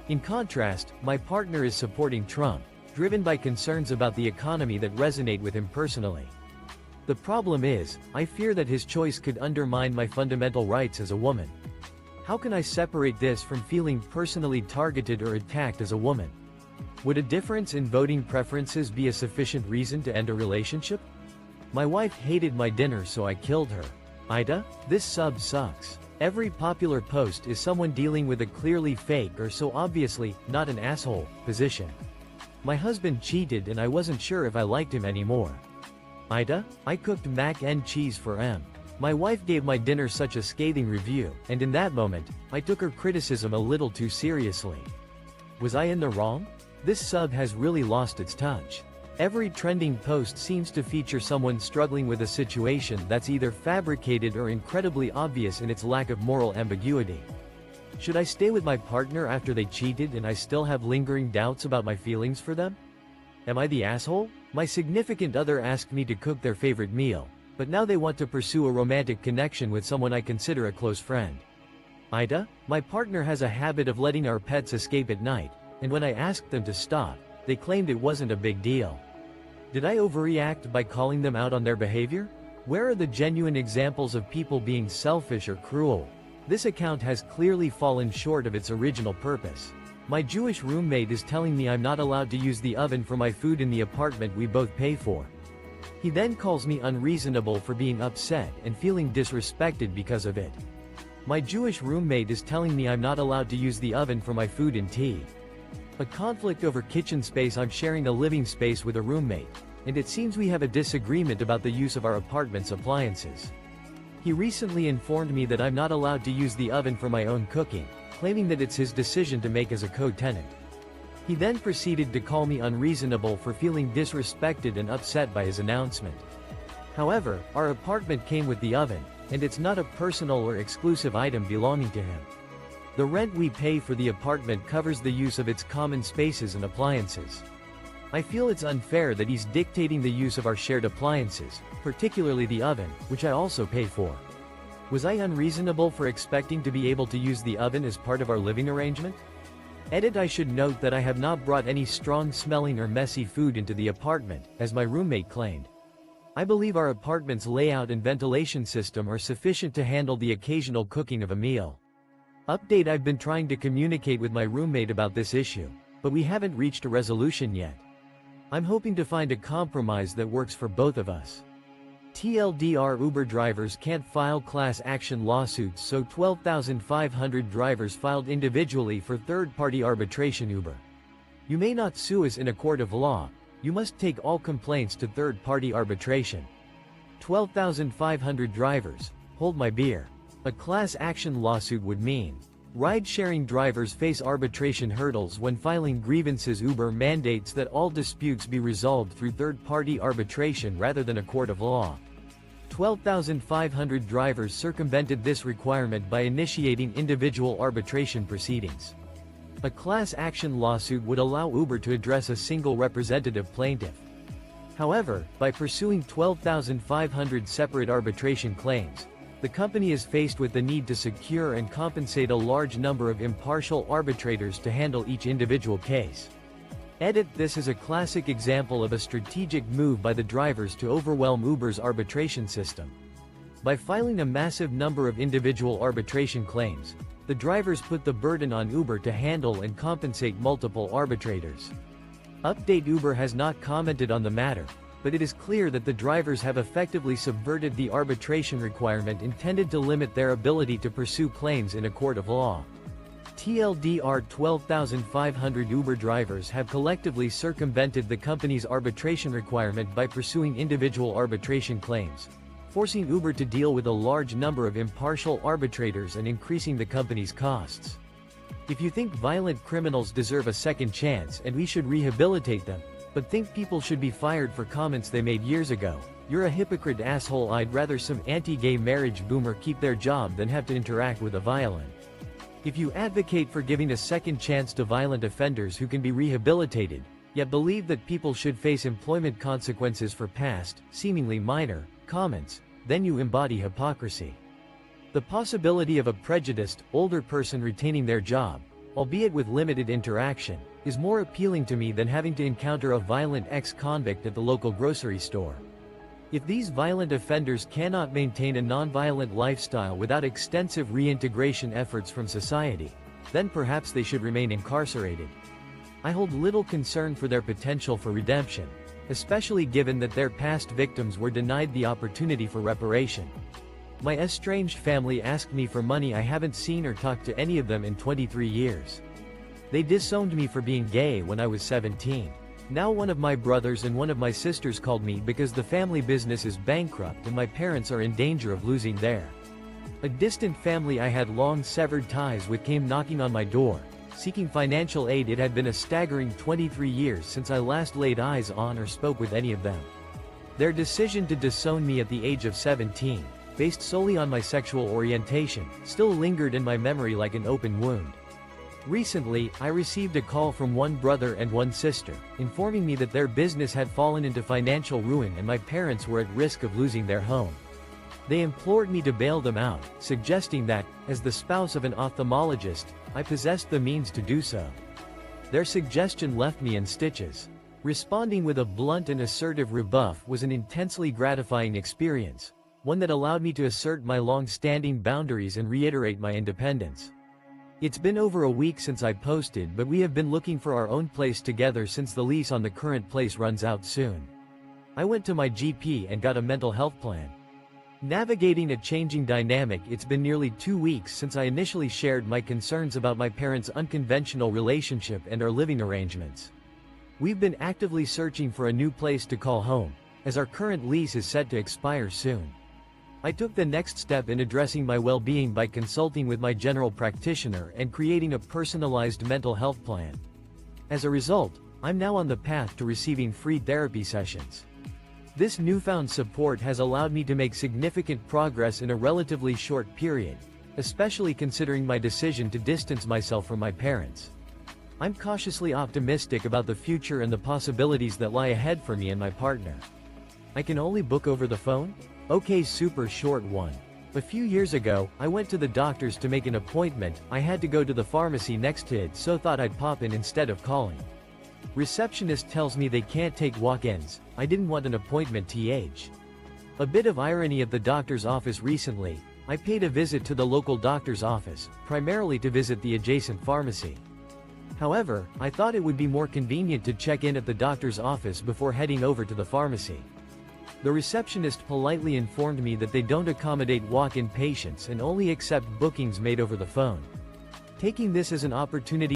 In contrast, my partner is supporting Trump, driven by concerns about the economy that resonate with him personally. The problem is, I fear that his choice could undermine my fundamental rights as a woman. How can I separate this from feeling personally targeted or attacked as a woman? Would a difference in voting preferences be a sufficient reason to end a relationship? My wife hated my dinner, so I killed her. AITA, this sub sucks. Every popular post is someone dealing with a clearly fake or so obviously not an asshole position. My husband cheated and I wasn't sure if I liked him anymore. AITA, I cooked mac and cheese for M. My wife gave my dinner such a scathing review, and in that moment, I took her criticism a little too seriously. Was I in the wrong? This sub has really lost its touch. Every trending post seems to feature someone struggling with a situation that's either fabricated or incredibly obvious in its lack of moral ambiguity. Should I stay with my partner after they cheated and I still have lingering doubts about my feelings for them? Am I the asshole? My significant other asked me to cook their favorite meal, but now they want to pursue a romantic connection with someone I consider a close friend. AITA, my partner has a habit of letting our pets escape at night, and when I asked them to stop, they claimed it wasn't a big deal. Did I overreact by calling them out on their behavior? Where are the genuine examples of people being selfish or cruel? This account has clearly fallen short of its original purpose. My Jewish roommate is telling me I'm not allowed to use the oven for my food in the apartment we both pay for. He then calls me unreasonable for being upset and feeling disrespected because of it. My Jewish roommate is telling me I'm not allowed to use the oven for my food and tea. A conflict over kitchen space. I'm sharing a living space with a roommate, and it seems we have a disagreement about the use of our apartment's appliances. He recently informed me that I'm not allowed to use the oven for my own cooking, claiming that it's his decision to make as a co-tenant. He then proceeded to call me unreasonable for feeling disrespected and upset by his announcement. However, our apartment came with the oven, and it's not a personal or exclusive item belonging to him. The rent we pay for the apartment covers the use of its common spaces and appliances. I feel it's unfair that he's dictating the use of our shared appliances, particularly the oven, which I also pay for. Was I unreasonable for expecting to be able to use the oven as part of our living arrangement? Edit: I should note that I have not brought any strong-smelling or messy food into the apartment, as my roommate claimed. I believe our apartment's layout and ventilation system are sufficient to handle the occasional cooking of a meal. Update: I've been trying to communicate with my roommate about this issue, but we haven't reached a resolution yet. I'm hoping to find a compromise that works for both of us. TLDR: Uber drivers can't file class action lawsuits, so 12,500 drivers filed individually for third-party arbitration. Uber: you may not sue us in a court of law, you must take all complaints to third-party arbitration. 12,500 drivers, hold my beer. A class action lawsuit would mean ride-sharing drivers face arbitration hurdles when filing grievances. Uber mandates that all disputes be resolved through third-party arbitration rather than a court of law. 12,500 drivers circumvented this requirement by initiating individual arbitration proceedings. A class action lawsuit would allow Uber to address a single representative plaintiff. However, by pursuing 12,500 separate arbitration claims, the company is faced with the need to secure and compensate a large number of impartial arbitrators to handle each individual case. Edit: this is a classic example of a strategic move by the drivers to overwhelm Uber's arbitration system. By filing a massive number of individual arbitration claims, the drivers put the burden on Uber to handle and compensate multiple arbitrators. Update: Uber has not commented on the matter, but it is clear that the drivers have effectively subverted the arbitration requirement intended to limit their ability to pursue claims in a court of law. TLDR: 12,500 Uber drivers have collectively circumvented the company's arbitration requirement by pursuing individual arbitration claims, forcing Uber to deal with a large number of impartial arbitrators and increasing the company's costs. If you think violent criminals deserve a second chance and we should rehabilitate them, but think people should be fired for comments they made years ago, you're a hypocrite asshole. I'd rather some anti-gay marriage boomer keep their job than have to interact with a violent. If you advocate for giving a second chance to violent offenders who can be rehabilitated, yet believe that people should face employment consequences for past, seemingly minor, comments, then you embody hypocrisy. The possibility of a prejudiced, older person retaining their job, albeit with limited interaction, is more appealing to me than having to encounter a violent ex-convict at the local grocery store. If these violent offenders cannot maintain a non-violent lifestyle without extensive reintegration efforts from society, then perhaps they should remain incarcerated. I hold little concern for their potential for redemption, especially given that their past victims were denied the opportunity for reparation. My estranged family asked me for money. I haven't seen or talked to any of them in 23 years. They disowned me for being gay when I was 17. Now one of my brothers and one of my sisters called me because the family business is bankrupt and my parents are in danger of losing their. A distant family I had long severed ties with came knocking on my door, seeking financial aid. It had been a staggering 23 years since I last laid eyes on or spoke with any of them. Their decision to disown me at the age of 17, based solely on my sexual orientation, still lingered in my memory like an open wound. Recently, I received a call from one brother and one sister, informing me that their business had fallen into financial ruin and my parents were at risk of losing their home. They implored me to bail them out, suggesting that, as the spouse of an ophthalmologist, I possessed the means to do so. Their suggestion left me in stitches. Responding with a blunt and assertive rebuff was an intensely gratifying experience, one that allowed me to assert my long-standing boundaries and reiterate my independence. It's been over a week since I posted, but we have been looking for our own place together since the lease on the current place runs out soon. I went to my GP and got a mental health plan. Navigating a changing dynamic. It's been nearly 2 weeks since I initially shared my concerns about my parents' unconventional relationship and our living arrangements. We've been actively searching for a new place to call home, as our current lease is set to expire soon. I took the next step in addressing my well-being by consulting with my general practitioner and creating a personalized mental health plan. As a result, I'm now on the path to receiving free therapy sessions. This newfound support has allowed me to make significant progress in a relatively short period, especially considering my decision to distance myself from my parents. I'm cautiously optimistic about the future and the possibilities that lie ahead for me and my partner. I can only book over the phone? Okay, super short one. A few years ago, I went to the doctor's to make an appointment. I had to go to the pharmacy next to it, so thought I'd pop in instead of calling. Receptionist tells me they can't take walk-ins. I didn't want an appointment th. A bit of irony at the doctor's office recently. I paid a visit to the local doctor's office, primarily to visit the adjacent pharmacy. However, I thought it would be more convenient to check in at the doctor's office before heading over to the pharmacy. The receptionist politely informed me that they don't accommodate walk-in patients and only accept bookings made over the phone. Taking this as an opportunity